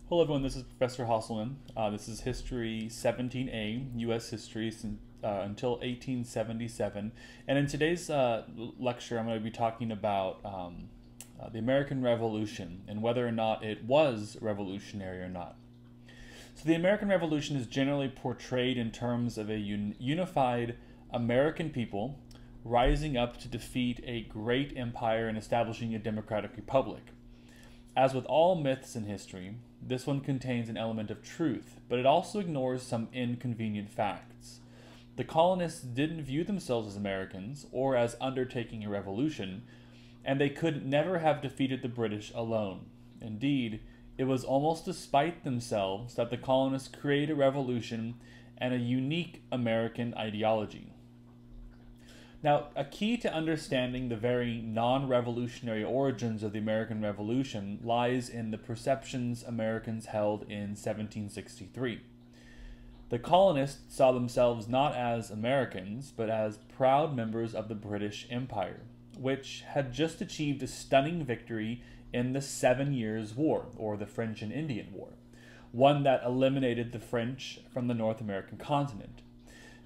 Hello everyone, this is Professor Hosselman. This is History 17A, U.S. History until 1877. And in today's lecture, I'm going to be talking about the American Revolution and whether or not it was revolutionary or not. So the American Revolution is generally portrayed in terms of a unified American people rising up to defeat a great empire and establishing a democratic republic. As with all myths in history, this one contains an element of truth, but it also ignores some inconvenient facts. The colonists didn't view themselves as Americans or as undertaking a revolution, and they could never have defeated the British alone. Indeed, it was almost to spite themselves that the colonists created a revolution and a unique American ideology. Now, a key to understanding the very non-revolutionary origins of the American Revolution lies in the perceptions Americans held in 1763. The colonists saw themselves not as Americans, but as proud members of the British Empire, which had just achieved a stunning victory in the 7 Years' War, or the French and Indian War, one that eliminated the French from the North American continent.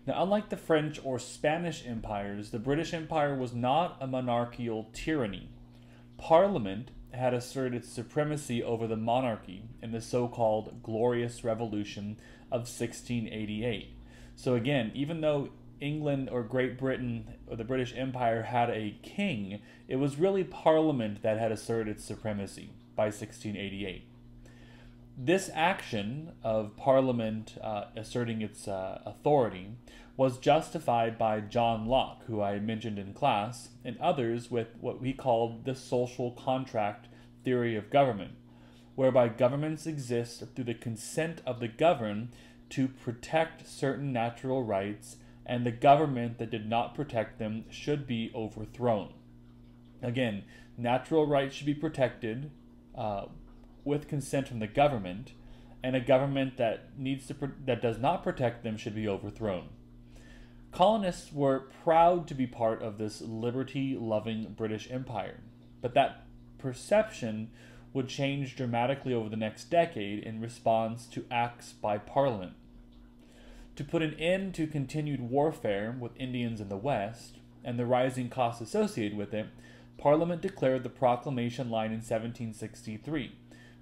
Now, unlike the French or Spanish empires, the British Empire was not a monarchical tyranny. Parliament had asserted supremacy over the monarchy in the so-called Glorious Revolution of 1688. So again, even though England or Great Britain or the British Empire had a king, it was really Parliament that had asserted supremacy by 1688. This action of Parliament asserting its authority was justified by John Locke, who I mentioned in class, and others with what we called the social contract theory of government, whereby governments exist through the consent of the governed to protect certain natural rights, and the government that did not protect them should be overthrown. Again, natural rights should be protected with consent from the government, and a government that does not protect them should be overthrown. Colonists were proud to be part of this liberty-loving British Empire, but that perception would change dramatically over the next decade in response to acts by Parliament. To put an end to continued warfare with Indians in the West and the rising costs associated with it, Parliament declared the Proclamation Line in 1763,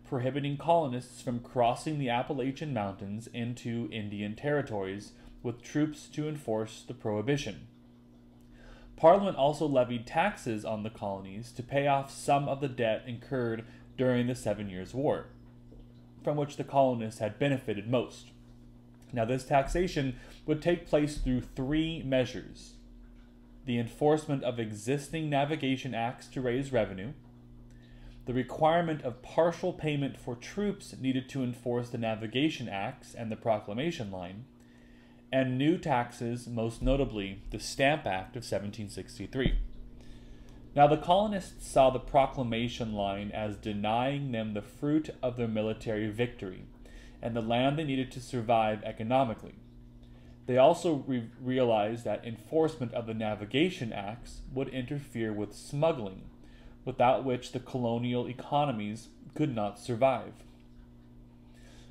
prohibiting colonists from crossing the Appalachian Mountains into Indian territories with troops to enforce the prohibition. Parliament also levied taxes on the colonies to pay off some of the debt incurred during the 7 Years' War, from which the colonists had benefited most. Now, this taxation would take place through three measures: the enforcement of existing navigation acts to raise revenue, the requirement of partial payment for troops needed to enforce the navigation acts and the proclamation line, and new taxes, most notably the Stamp Act of 1763. Now, the colonists saw the proclamation line as denying them the fruit of their military victory and the land they needed to survive economically. They also realized that enforcement of the navigation acts would interfere with smuggling, without which the colonial economies could not survive.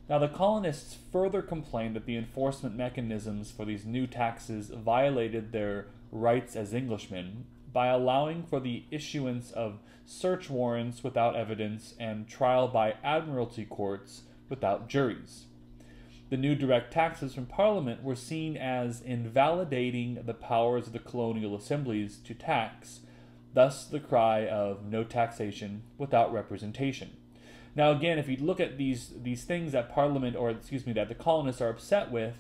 Now, the colonists further complained that the enforcement mechanisms for these new taxes violated their rights as Englishmen by allowing for the issuance of search warrants without evidence and trial by admiralty courts without juries. The new direct taxes from Parliament were seen as invalidating the powers of the colonial assemblies to tax, thus the cry of no taxation without representation. Now again, if you look at these things that Parliament, or excuse me, that the colonists are upset with,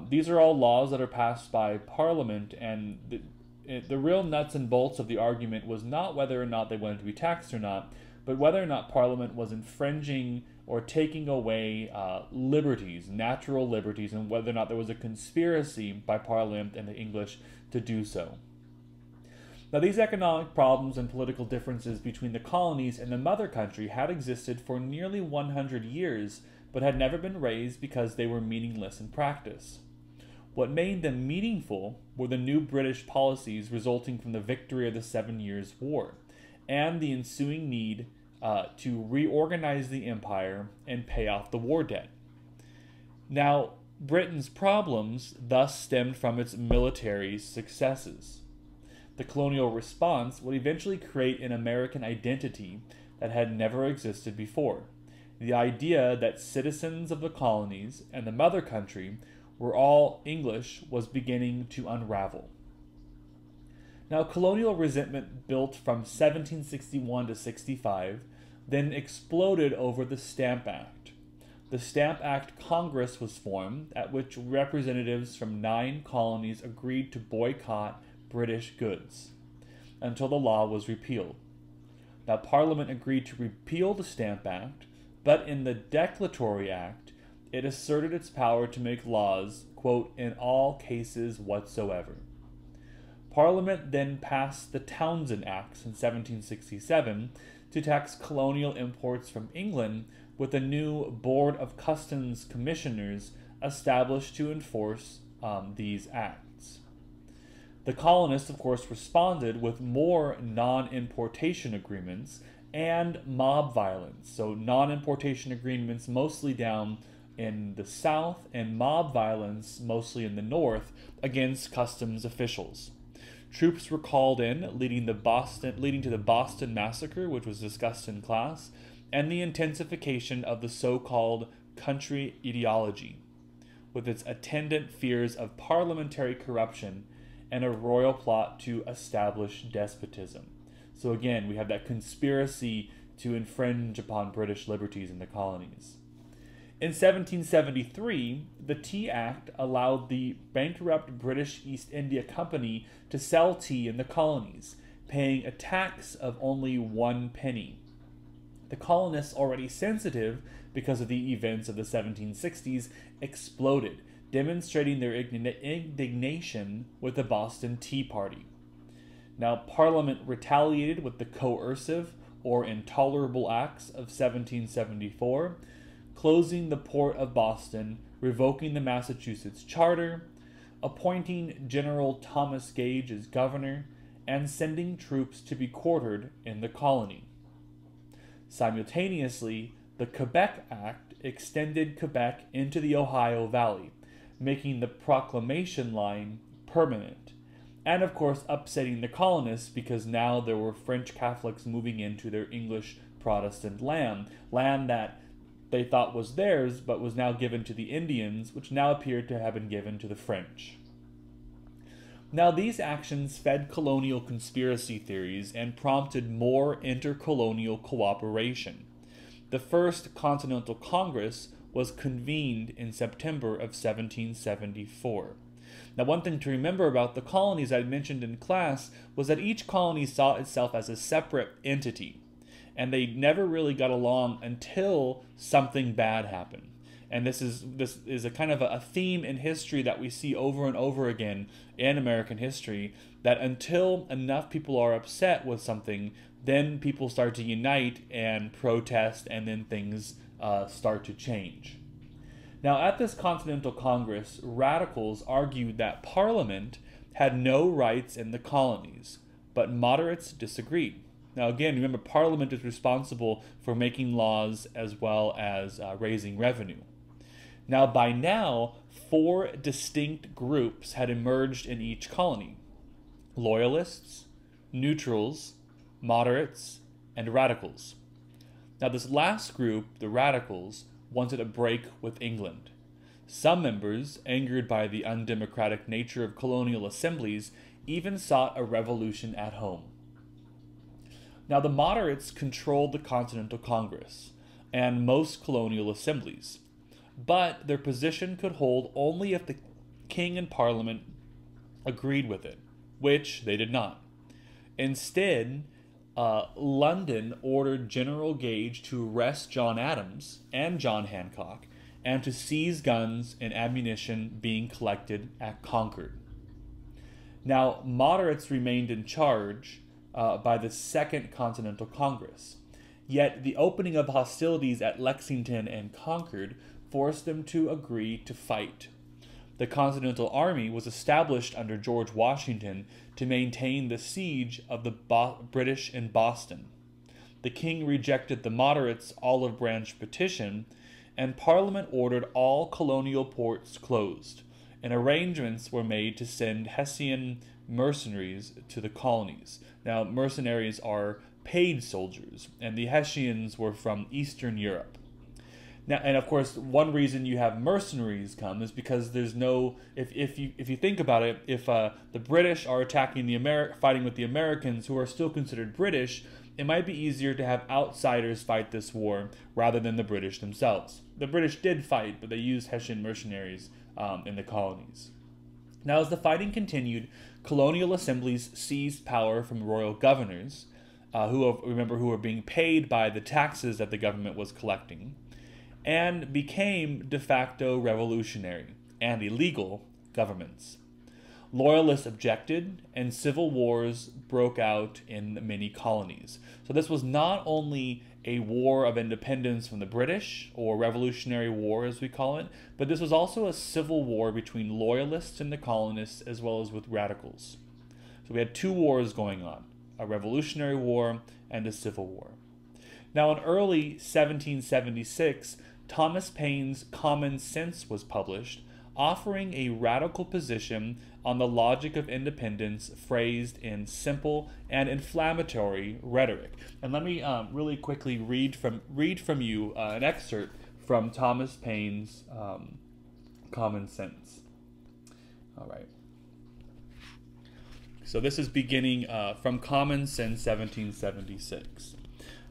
these are all laws that are passed by Parliament, and the real nuts and bolts of the argument was not whether or not they wanted to be taxed or not, but whether or not Parliament was infringing or taking away liberties, natural liberties, and whether or not there was a conspiracy by Parliament and the English to do so. Now, these economic problems and political differences between the colonies and the mother country had existed for nearly 100 years, but had never been raised because they were meaningless in practice. What made them meaningful were the new British policies resulting from the victory of the 7 Years' War, and the ensuing need to reorganize the empire and pay off the war debt. Now, Britain's problems thus stemmed from its military successes. The colonial response would eventually create an American identity that had never existed before. The idea that citizens of the colonies and the mother country were all English was beginning to unravel. Now, colonial resentment built from 1761 to 65 then exploded over the Stamp Act. The Stamp Act Congress was formed, at which representatives from 9 colonies agreed to boycott British goods until the law was repealed. Now, Parliament agreed to repeal the Stamp Act, but in the Declaratory Act, it asserted its power to make laws, quote, in all cases whatsoever. Parliament then passed the Townshend Acts in 1767 to tax colonial imports from England, with a new Board of Customs Commissioners established to enforce these acts. The colonists, of course, responded with more non-importation agreements and mob violence. So non-importation agreements mostly down in the south and mob violence mostly in the north against customs officials. Troops were called in, leading to the Boston Massacre, which was discussed in class, and the intensification of the so-called country ideology, with its attendant fears of parliamentary corruption and a royal plot to establish despotism. So again, we have that conspiracy to infringe upon British liberties in the colonies. In 1773, the Tea Act allowed the bankrupt British East India Company to sell tea in the colonies, paying a tax of only 1 penny. The colonists, already sensitive because of the events of the 1760s, exploded, demonstrating their indignation with the Boston Tea Party. Now, Parliament retaliated with the Coercive or Intolerable Acts of 1774, closing the port of Boston, revoking the Massachusetts Charter, appointing General Thomas Gage as governor, and sending troops to be quartered in the colony. Simultaneously, the Quebec Act extended Quebec into the Ohio Valley, making the Proclamation Line permanent, and of course upsetting the colonists because now there were French Catholics moving into their English Protestant land that they thought was theirs but was now given to the Indians, which now appeared to have been given to the French. Now, these actions fed colonial conspiracy theories and prompted more intercolonial cooperation. The First Continental Congress was convened in September of 1774. Now, one thing to remember about the colonies I mentioned in class was that each colony saw itself as a separate entity, and they never really got along until something bad happened. And this is a kind of a theme in history that we see over and over again in American history, that until enough people are upset with something, then people start to unite and protest, and then things start to change. Now, at this Continental Congress, radicals argued that Parliament had no rights in the colonies, but moderates disagreed. Now, again, remember, Parliament is responsible for making laws as well as raising revenue. Now, by now, 4 distinct groups had emerged in each colony: loyalists, neutrals, moderates, and radicals. Now, this last group, the radicals, wanted a break with England. Some members, angered by the undemocratic nature of colonial assemblies, even sought a revolution at home. Now, the moderates controlled the Continental Congress and most colonial assemblies, but their position could hold only if the king and parliament agreed with it, which they did not. Instead, London ordered General Gage to arrest John Adams and John Hancock, and to seize guns and ammunition being collected at Concord. Now, moderates remained in charge by the Second Continental Congress, yet the opening of hostilities at Lexington and Concord forced them to agree to fight. The Continental Army was established under George Washington to maintain the siege of the British in Boston. the king rejected the moderates' olive branch petition, and Parliament ordered all colonial ports closed, and arrangements were made to send Hessian mercenaries to the colonies. Now, mercenaries are paid soldiers, and the Hessians were from Eastern Europe. Now, and of course, one reason you have mercenaries come is because there's no. If you think about it, if the British are attacking fighting with the Americans, who are still considered British, it might be easier to have outsiders fight this war rather than the British themselves. The British did fight, but they used Hessian mercenaries in the colonies. Now, as the fighting continued, colonial assemblies seized power from royal governors, who were being paid by the taxes that the government was collecting, and became de facto revolutionary and illegal governments. Loyalists objected, and civil wars broke out in many colonies. So this was not only a war of independence from the British, or Revolutionary War as we call it, but this was also a civil war between loyalists and the colonists, as well as with radicals. So we had two wars going on, a Revolutionary War and a Civil War. Now, in early 1776, Thomas Paine's Common Sense was published, offering a radical position on the logic of independence phrased in simple and inflammatory rhetoric. And let me really quickly read from you an excerpt from Thomas Paine's Common Sense. All right. So this is beginning from Common Sense 1776.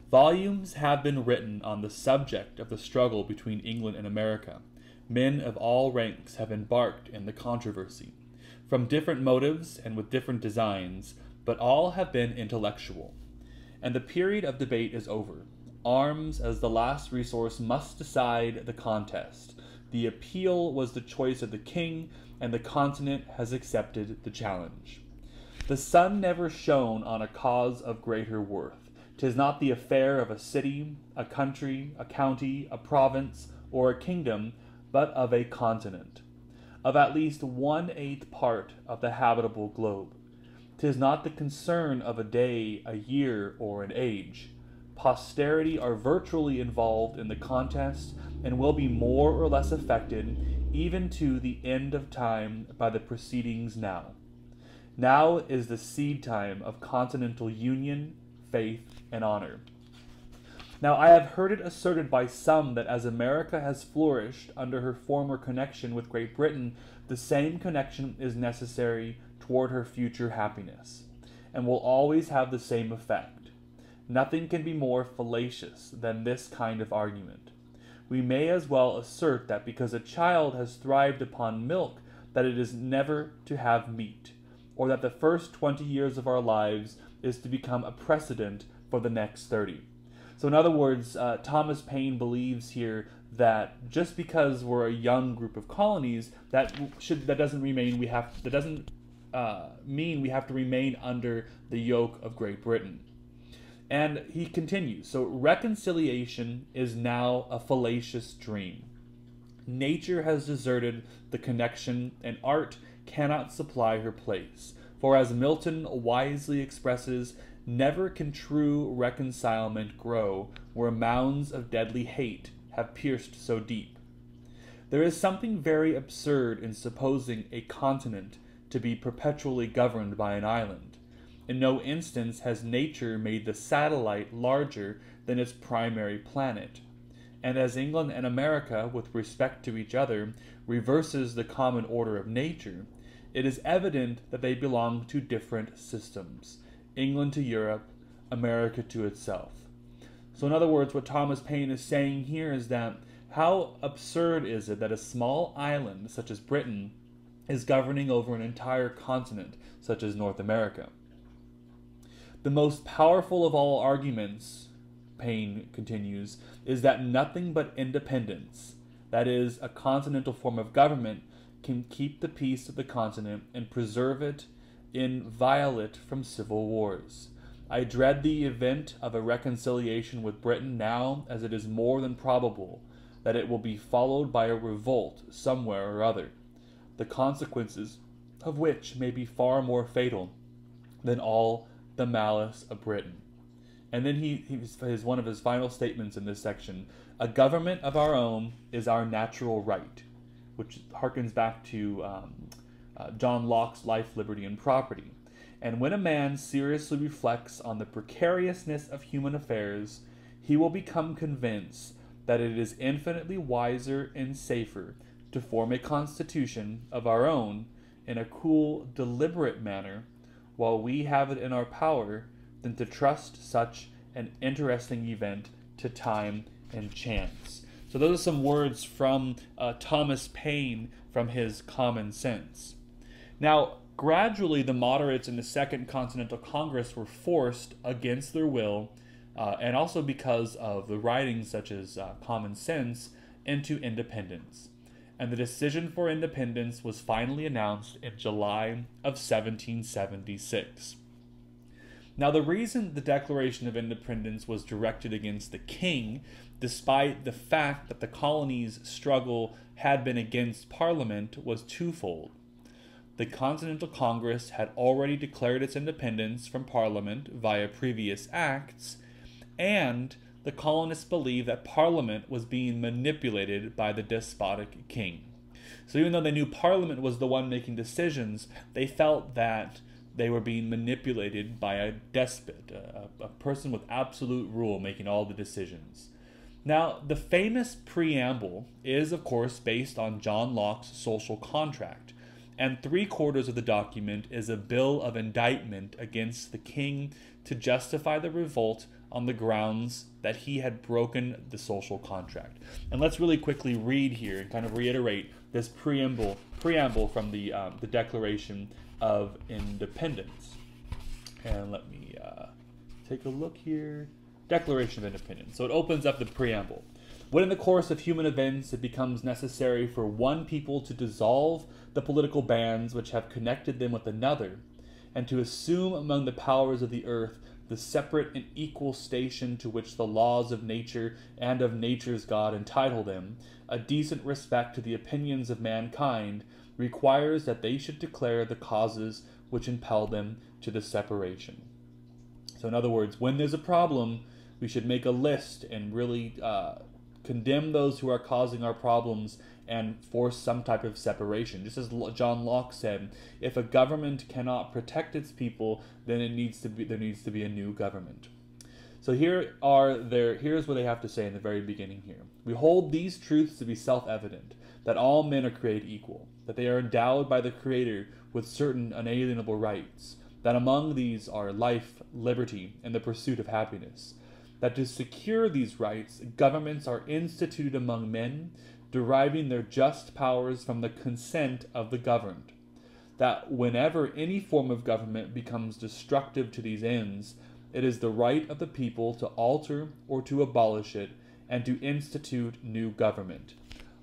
Volumes have been written on the subject of the struggle between England and America. Men of all ranks have embarked in the controversy, from different motives and with different designs, but all have been intellectual. And the period of debate is over. Arms, as the last resource, must decide the contest. The appeal was the choice of the king, and the continent has accepted the challenge. The sun never shone on a cause of greater worth. 'Tis not the affair of a city, a country, a county, a province, or a kingdom, but of a continent, of at least 1/8 part of the habitable globe. 'Tis not the concern of a day, a year, or an age. Posterity are virtually involved in the contest, and will be more or less affected, even to the end of time, by the proceedings now. Now is the seed time of continental union, faith, and honor. Now I have heard it asserted by some that as America has flourished under her former connection with Great Britain, the same connection is necessary toward her future happiness, and will always have the same effect. Nothing can be more fallacious than this kind of argument. We may as well assert that because a child has thrived upon milk, that it is never to have meat, or that the first 20 years of our lives is to become a precedent for the next 30. So in other words, Thomas Paine believes here that just because we're a young group of colonies, that doesn't mean we have to remain under the yoke of Great Britain. And he continues, so reconciliation is now a fallacious dream. Nature has deserted the connection, and art cannot supply her place. For as Milton wisely expresses, never can true reconcilement grow where mounds of deadly hate have pierced so deep. There is something very absurd in supposing a continent to be perpetually governed by an island. In no instance has nature made the satellite larger than its primary planet. And as England and America, with respect to each other, reverses the common order of nature, it is evident that they belong to different systems. England to Europe, America to itself. So in other words, what Thomas Paine is saying here is that how absurd is it that a small island, such as Britain, is governing over an entire continent, such as North America. The most powerful of all arguments, Paine continues, is that nothing but independence, that is, a continental form of government, can keep the peace of the continent and preserve it inviolate from civil wars. I dread the event of a reconciliation with Britain now, as it is more than probable that it will be followed by a revolt somewhere or other, the consequences of which may be far more fatal than all the malice of Britain. And then his one of his final statements in this section: a government of our own is our natural right, which harkens back to John Locke's Life, Liberty, and Property. And when a man seriously reflects on the precariousness of human affairs, he will become convinced that it is infinitely wiser and safer to form a constitution of our own in a cool, deliberate manner, while we have it in our power, than to trust such an interesting event to time and chance. So those are some words from Thomas Paine from his Common Sense. Now, gradually, the moderates in the Second Continental Congress were forced against their will, and also because of the writings such as Common Sense, into independence. And the decision for independence was finally announced in July of 1776. Now, the reason the Declaration of Independence was directed against the king, despite the fact that the colonies' struggle had been against Parliament, was twofold. The Continental Congress had already declared its independence from Parliament via previous acts, and the colonists believed that Parliament was being manipulated by the despotic king. So even though they knew Parliament was the one making decisions, they felt that they were being manipulated by a despot, a person with absolute rule making all the decisions. Now, the famous preamble is, of course, based on John Locke's social contract, and 3/4 of the document is a bill of indictment against the king to justify the revolt on the grounds that he had broken the social contract. And let's really quickly read here and kind of reiterate this preamble from the Declaration of Independence. And let me take a look here. Declaration of Independence. So it opens up the preamble. When in the course of human events it becomes necessary for one people to dissolve the political bands which have connected them with another, and to assume among the powers of the earth the separate and equal station to which the laws of nature and of nature's God entitle them, a decent respect to the opinions of mankind requires that they should declare the causes which impel them to the separation. So in other words, when there's a problem, we should make a list and really condemn those who are causing our problems and force some type of separation. Just as John Locke said, if a government cannot protect its people, then there needs to be a new government. So here's what they have to say in the very beginning here. We hold these truths to be self-evident, that all men are created equal, that they are endowed by the Creator with certain unalienable rights, that among these are life, liberty, and the pursuit of happiness, that to secure these rights, governments are instituted among men, deriving their just powers from the consent of the governed, that whenever any form of government becomes destructive to these ends, it is the right of the people to alter or to abolish it, and to institute new government,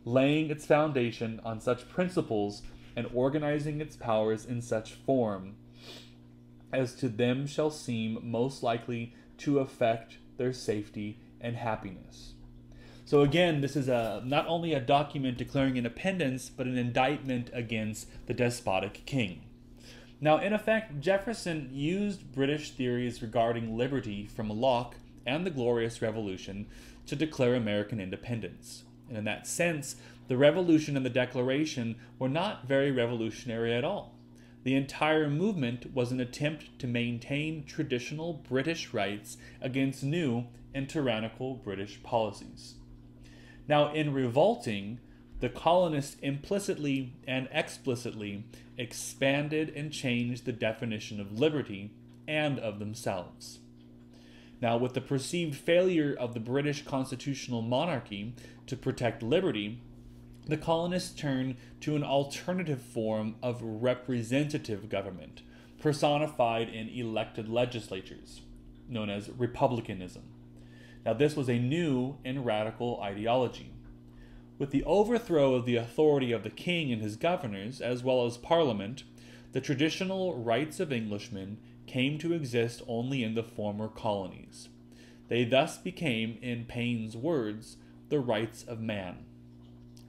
laying its foundation on such principles and organizing its powers in such form as to them shall seem most likely to affect their safety and happiness. So again, this is not only a document declaring independence, but an indictment against the despotic king. Now, in effect, Jefferson used British theories regarding liberty from Locke and the Glorious Revolution to declare American independence. And in that sense, the Revolution and the Declaration were not very revolutionary at all. The entire movement was an attempt to maintain traditional British rights against new and tyrannical British policies. Now, in revolting, the colonists implicitly and explicitly expanded and changed the definition of liberty and of themselves. Now, with the perceived failure of the British constitutional monarchy to protect liberty, the colonists turned to an alternative form of representative government, personified in elected legislatures, known as republicanism. Now, this was a new and radical ideology. With the overthrow of the authority of the king and his governors, as well as Parliament, the traditional rights of Englishmen came to exist only in the former colonies. They thus became, in Paine's words, the rights of man.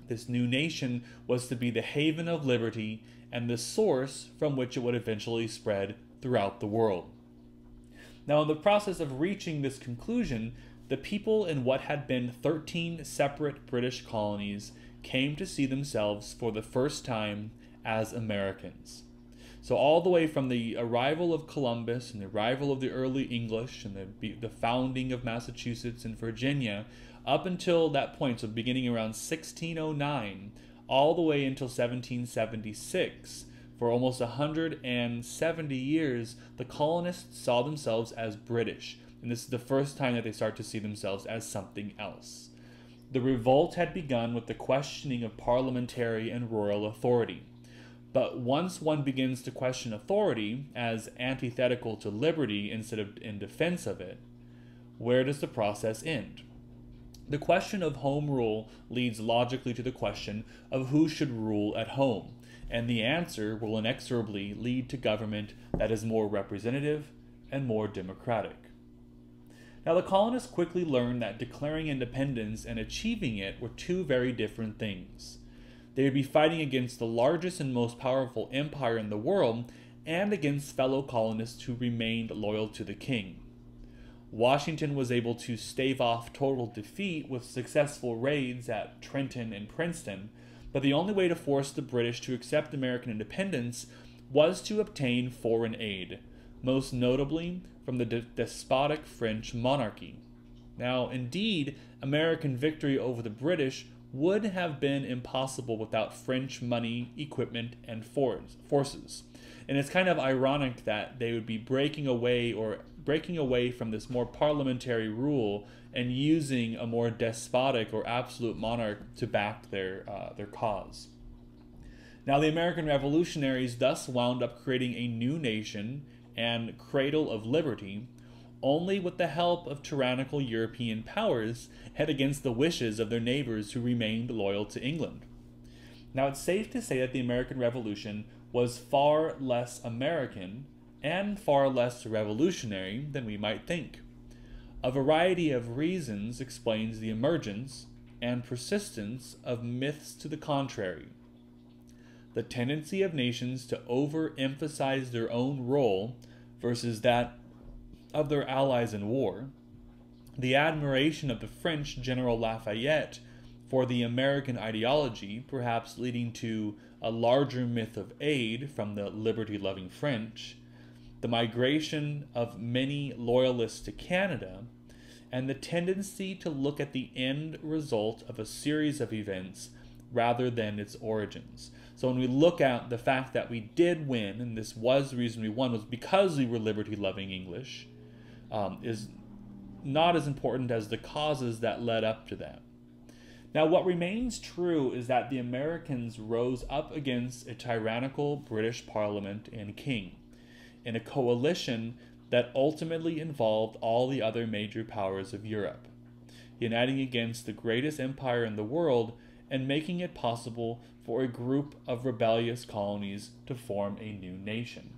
This new nation was to be the haven of liberty and the source from which it would eventually spread throughout the world. Now, in the process of reaching this conclusion, the people in what had been 13 separate British colonies came to see themselves for the first time as Americans. So all the way from the arrival of Columbus and the arrival of the early English and the founding of Massachusetts and Virginia, up until that point, so beginning around 1609, all the way until 1776, for almost 170 years, the colonists saw themselves as British, and this is the first time that they start to see themselves as something else. The revolt had begun with the questioning of parliamentary and royal authority. But once one begins to question authority as antithetical to liberty instead of in defense of it, where does the process end? The question of home rule leads logically to the question of who should rule at home, and the answer will inexorably lead to government that is more representative and more democratic. Now, the colonists quickly learned that declaring independence and achieving it were two very different things. They would be fighting against the largest and most powerful empire in the world and against fellow colonists who remained loyal to the king. Washington was able to stave off total defeat with successful raids at Trenton and Princeton, but the only way to force the British to accept American independence was to obtain foreign aid, most notably from the despotic French monarchy. Now, indeed, American victory over the British would have been impossible without French money, equipment, and forces. And it's kind of ironic that they would be breaking away from this more parliamentary rule and using a more despotic or absolute monarch to back their cause. Now, the American revolutionaries thus wound up creating a new nation and cradle of liberty, only with the help of tyrannical European powers and against the wishes of their neighbors who remained loyal to England. Now, it's safe to say that the American Revolution was far less American and far less revolutionary than we might think. A variety of reasons explains the emergence and persistence of myths to the contrary. The tendency of nations to overemphasize their own role versus that of their allies in war, the admiration of the French General Lafayette for the American ideology, perhaps leading to a larger myth of aid from the liberty-loving French, the migration of many loyalists to Canada, and the tendency to look at the end result of a series of events rather than its origins. So when we look at the fact that we did win, and this was the reason we won, was because we were liberty-loving English, is not as important as the causes that led up to that. Now, what remains true is that the Americans rose up against a tyrannical British Parliament and king in a coalition that ultimately involved all the other major powers of Europe, uniting against the greatest empire in the world and making it possible for a group of rebellious colonies to form a new nation.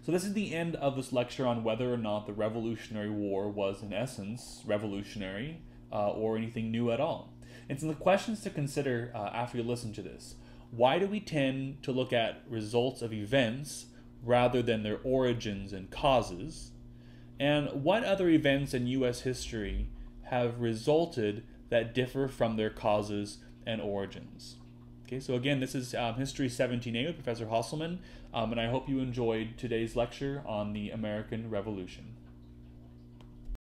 So this is the end of this lecture on whether or not the Revolutionary War was in essence revolutionary or anything new at all. And some of the questions to consider after you listen to this. Why do we tend to look at results of events rather than their origins and causes? And what other events in U.S. history have resulted that differ from their causes and origins? Okay, so again, this is History 17A with Professor Hasselman, and I hope you enjoyed today's lecture on the American Revolution.